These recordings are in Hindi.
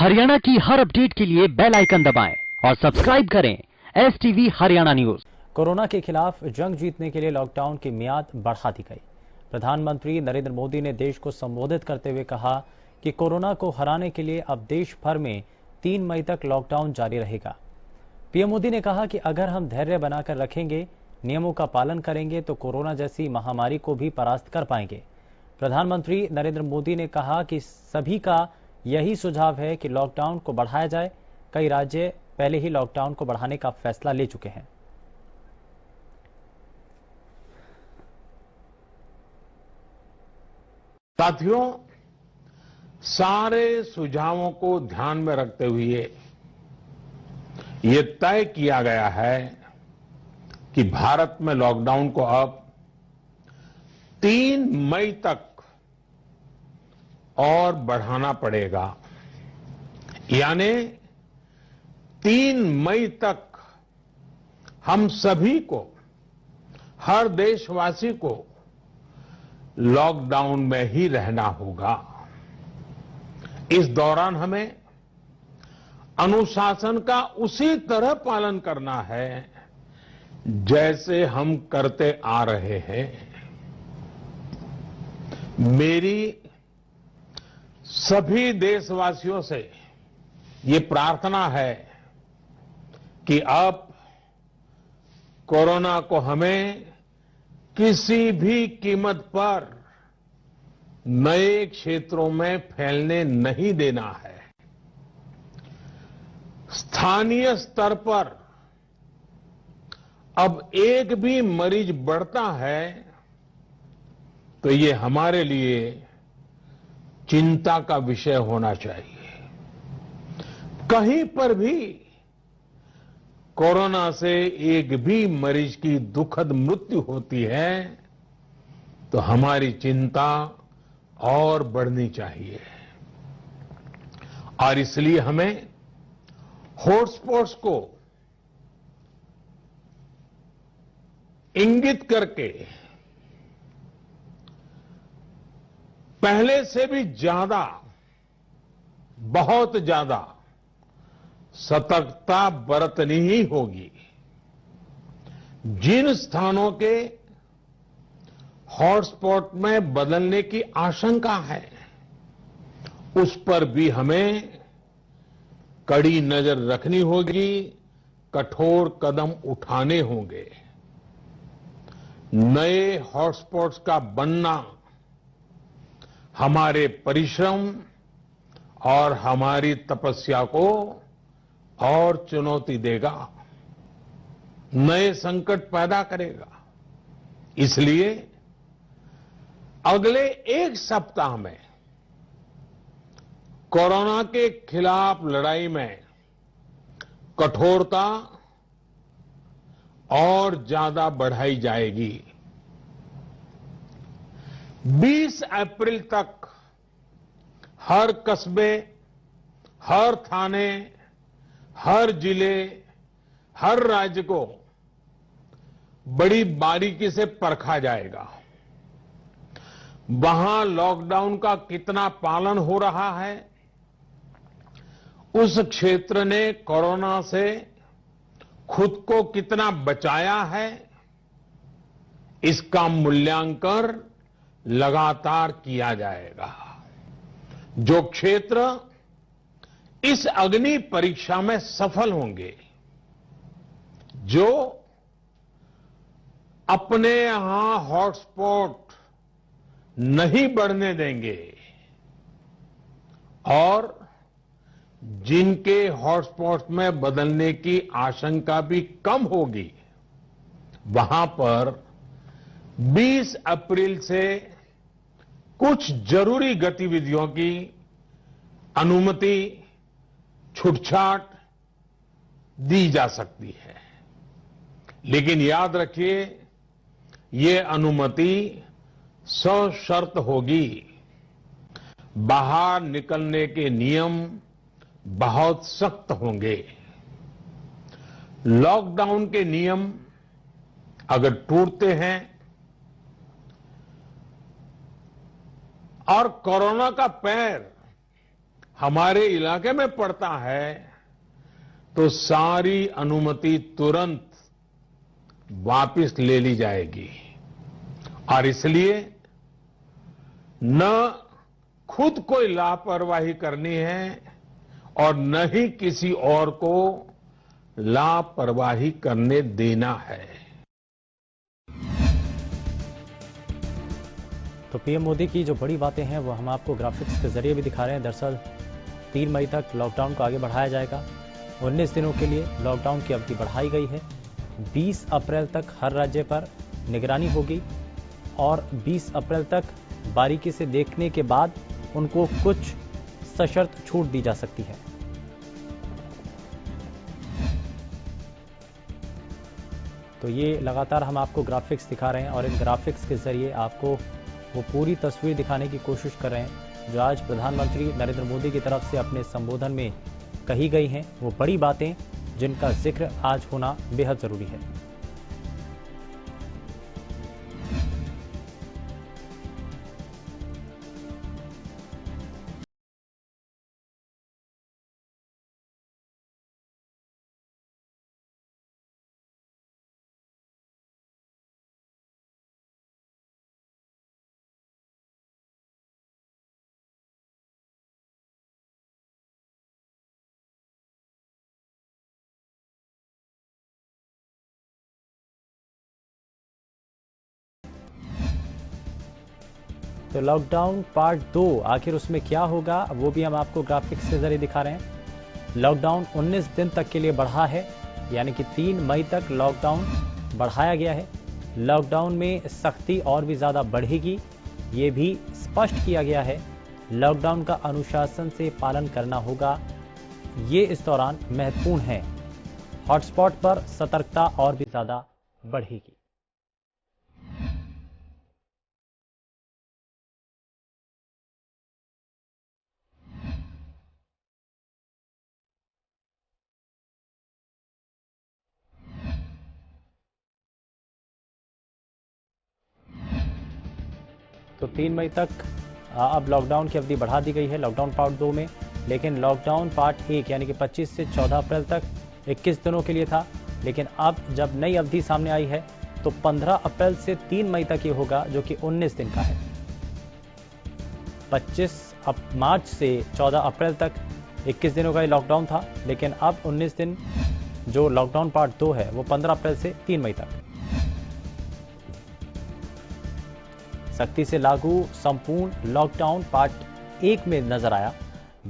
हरियाणा की हर अपडेट के लिए बेल आइकन दबाएं और सब्सक्राइब करें STV हरियाणा न्यूज। कोरोना के खिलाफ जंग जीतने के लिए लॉकडाउन की मियाद बढ़ा दी गई। प्रधानमंत्री नरेंद्र मोदी ने देश को संबोधित करते हुए कहा कि कोरोना को हराने के लिए अब देश भर में 3 मई तक लॉकडाउन जारी रहेगा। पीएम मोदी ने कहा कि अगर हम धैर्य बनाकर रखेंगे, नियमों का पालन करेंगे तो कोरोना जैसी महामारी को भी परास्त कर पाएंगे। प्रधानमंत्री नरेंद्र मोदी ने कहा कि सभी का यही सुझाव है कि लॉकडाउन को बढ़ाया जाए। कई राज्य पहले ही लॉकडाउन को बढ़ाने का फैसला ले चुके हैं। साथियों, सारे सुझावों को ध्यान में रखते हुए ये तय किया गया है कि भारत में लॉकडाउन को अब 3 मई तक और बढ़ाना पड़ेगा। यानी 3 मई तक हम सभी को, हर देशवासी को लॉकडाउन में ही रहना होगा। इस दौरान हमें अनुशासन का उसी तरह पालन करना है जैसे हम करते आ रहे हैं। मेरी सभी देशवासियों से ये प्रार्थना है कि अब कोरोना को हमें किसी भी कीमत पर नए क्षेत्रों में फैलने नहीं देना है। स्थानीय स्तर पर अब एक भी मरीज बढ़ता है तो ये हमारे लिए चिंता का विषय होना चाहिए। कहीं पर भी कोरोना से एक भी मरीज की दुखद मृत्यु होती है तो हमारी चिंता और बढ़नी चाहिए। और इसलिए हमें हॉटस्पॉट्स को इंगित करके पहले से भी ज्यादा, बहुत ज्यादा सतर्कता बरतनी ही होगी। जिन स्थानों के हॉटस्पॉट में बदलने की आशंका है उस पर भी हमें कड़ी नजर रखनी होगी, कठोर कदम उठाने होंगे। नए हॉटस्पॉट्स का बनना हमारे परिश्रम और हमारी तपस्या को और चुनौती देगा, नए संकट पैदा करेगा। इसलिए अगले एक सप्ताह में कोरोना के खिलाफ लड़ाई में कठोरता और ज्यादा बढ़ाई जाएगी। 20 अप्रैल तक हर कस्बे, हर थाने, हर जिले, हर राज्य को बड़ी बारीकी से परखा जाएगा। वहां लॉकडाउन का कितना पालन हो रहा है, उस क्षेत्र ने कोरोना से खुद को कितना बचाया है, इसका मूल्यांकन लगातार किया जाएगा। जो क्षेत्र इस अग्नि परीक्षा में सफल होंगे, जो अपने यहां हॉटस्पॉट नहीं बढ़ने देंगे और जिनके हॉटस्पॉट में बदलने की आशंका भी कम होगी, वहां पर 20 अप्रैल से कुछ जरूरी गतिविधियों की अनुमति, छूटछाट दी जा सकती है। लेकिन याद रखिए, ये अनुमति सशर्त होगी। बाहर निकलने के नियम बहुत सख्त होंगे। लॉकडाउन के नियम अगर टूटते हैं और कोरोना का पैर हमारे इलाके में पड़ता है तो सारी अनुमति तुरंत वापस ले ली जाएगी और इसलिए न खुद कोई लापरवाही करनी है और न ही किसी और को लापरवाही करने देना है। तो पीएम मोदी की जो बड़ी बातें हैं वो हम आपको ग्राफिक्स के जरिए भी दिखा रहे हैं। दरअसल 3 मई तक लॉकडाउन को आगे बढ़ाया जाएगा। 19 दिनों के लिए लॉकडाउन की अवधि बढ़ाई गई है। 20 अप्रैल तक हर राज्य पर निगरानी होगी और 20 अप्रैल तक बारीकी से देखने के बाद उनको कुछ सशर्त छूट दी जा सकती है। तो ये लगातार हम आपको ग्राफिक्स दिखा रहे हैं और इन ग्राफिक्स के जरिए आपको वो पूरी तस्वीर दिखाने की कोशिश कर रहे हैं जो आज प्रधानमंत्री नरेंद्र मोदी की तरफ से अपने संबोधन में कही गई हैं, वो बड़ी बातें जिनका जिक्र आज होना बेहद जरूरी है। तो लॉकडाउन पार्ट 2 आखिर उसमें क्या होगा वो भी हम आपको ग्राफिक्स के जरिए दिखा रहे हैं। लॉकडाउन 19 दिन तक के लिए बढ़ा है, यानी कि 3 मई तक लॉकडाउन बढ़ाया गया है। लॉकडाउन में सख्ती और भी ज्यादा बढ़ेगी, ये भी स्पष्ट किया गया है। लॉकडाउन का अनुशासन से पालन करना होगा, ये इस दौरान महत्वपूर्ण है। हॉटस्पॉट पर सतर्कता और भी ज्यादा बढ़ेगी। तो 3 मई तक अब लॉकडाउन की अवधि बढ़ा दी गई है लॉकडाउन पार्ट 2 में, लेकिन लॉकडाउन पार्ट 1 यानी कि 25 से 14 अप्रैल तक 21 दिनों के लिए था। लेकिन अब जब नई अवधि सामने आई है तो 15 अप्रैल से 3 मई तक ये होगा, जो कि 19 दिन का है। 25 मार्च से 14 अप्रैल तक 21 दिनों का ये लॉकडाउन था, लेकिन अब 19 दिन जो लॉकडाउन पार्ट 2 है वो 15 अप्रैल से 3 मई तक सख्ती से लागू संपूर्ण लॉकडाउन पार्ट 1 में नजर आया।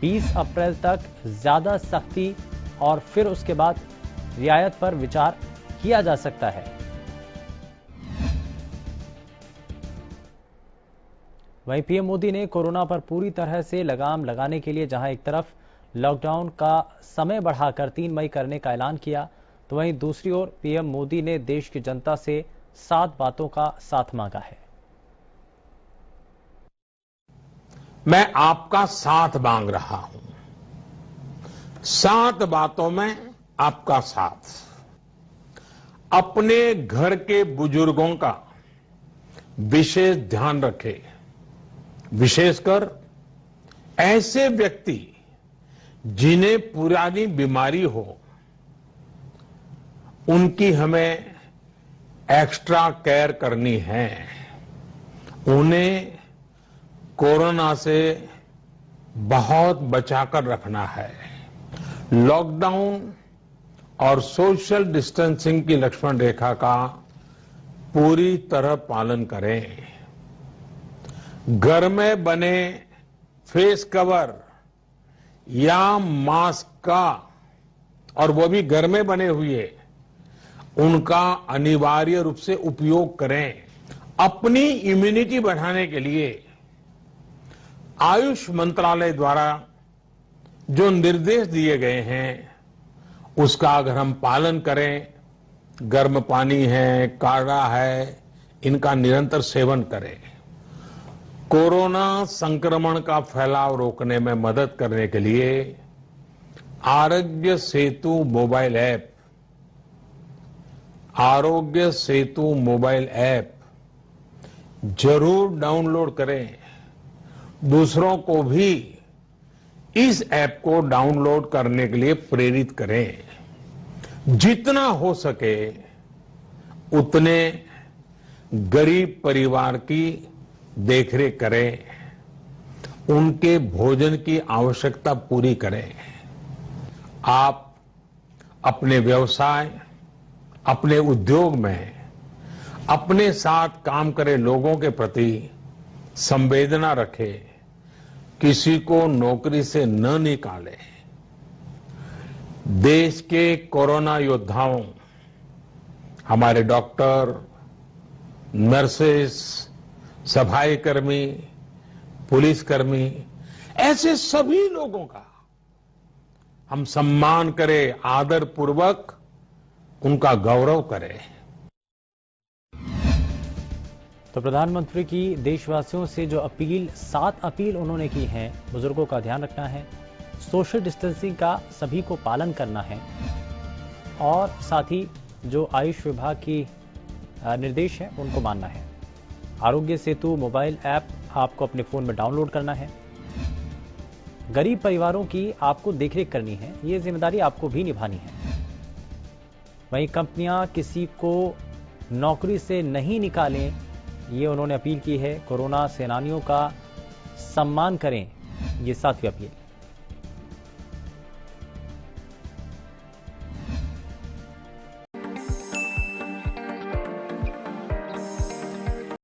20 अप्रैल तक ज्यादा सख्ती और फिर उसके बाद रियायत पर विचार किया जा सकता है। वहीं पीएम मोदी ने कोरोना पर पूरी तरह से लगाम लगाने के लिए जहां एक तरफ लॉकडाउन का समय बढ़ाकर 3 मई करने का ऐलान किया, तो वहीं दूसरी ओर पीएम मोदी ने देश की जनता से 7 बातों का साथ मांगा है। मैं आपका साथ मांग रहा हूं, 7 बातों में आपका साथ। अपने घर के बुजुर्गों का विशेष ध्यान रखें, विशेषकर ऐसे व्यक्ति जिन्हें पुरानी बीमारी हो, उनकी हमें एक्स्ट्रा केयर करनी है। उन्हें कोरोना से बहुत बचाकर रखना है। लॉकडाउन और सोशल डिस्टेंसिंग की लक्ष्मण रेखा का पूरी तरह पालन करें। घर में बने फेस कवर या मास्क का, और वो भी घर में बने हुए, उनका अनिवार्य रूप से उपयोग करें। अपनी इम्यूनिटी बढ़ाने के लिए आयुष मंत्रालय द्वारा जो निर्देश दिए गए हैं उसका अगर हम पालन करें, गर्म पानी है, काढ़ा है, इनका निरंतर सेवन करें। कोरोना संक्रमण का फैलाव रोकने में मदद करने के लिए Aarogya Setu mobile app, Aarogya Setu mobile app जरूर डाउनलोड करें। दूसरों को भी इस ऐप को डाउनलोड करने के लिए प्रेरित करें। जितना हो सके उतने गरीब परिवार की देखरेख करें, उनके भोजन की आवश्यकता पूरी करें। आप अपने व्यवसाय, अपने उद्योग में अपने साथ काम करे लोगों के प्रति संवेदना रखें, किसी को नौकरी से न निकालें। देश के कोरोना योद्धाओं, हमारे डॉक्टर, नर्सेस, सफाई कर्मी, पुलिसकर्मी, ऐसे सभी लोगों का हम सम्मान करें, आदर पूर्वक उनका गौरव करें। तो प्रधानमंत्री की देशवासियों से जो अपील, 7 अपील उन्होंने की है, बुजुर्गों का ध्यान रखना है, सोशल डिस्टेंसिंग का सभी को पालन करना है और साथ ही जो आयुष विभाग की निर्देश है उनको मानना है। आरोग्य सेतु मोबाइल ऐप आपको अपने फोन में डाउनलोड करना है। गरीब परिवारों की आपको देखरेख करनी है, ये जिम्मेदारी आपको भी निभानी है। वहीं कंपनियां किसी को नौकरी से नहीं निकालें, ये उन्होंने अपील की है। कोरोना सेनानियों का सम्मान करें, ये 7वीं अपील।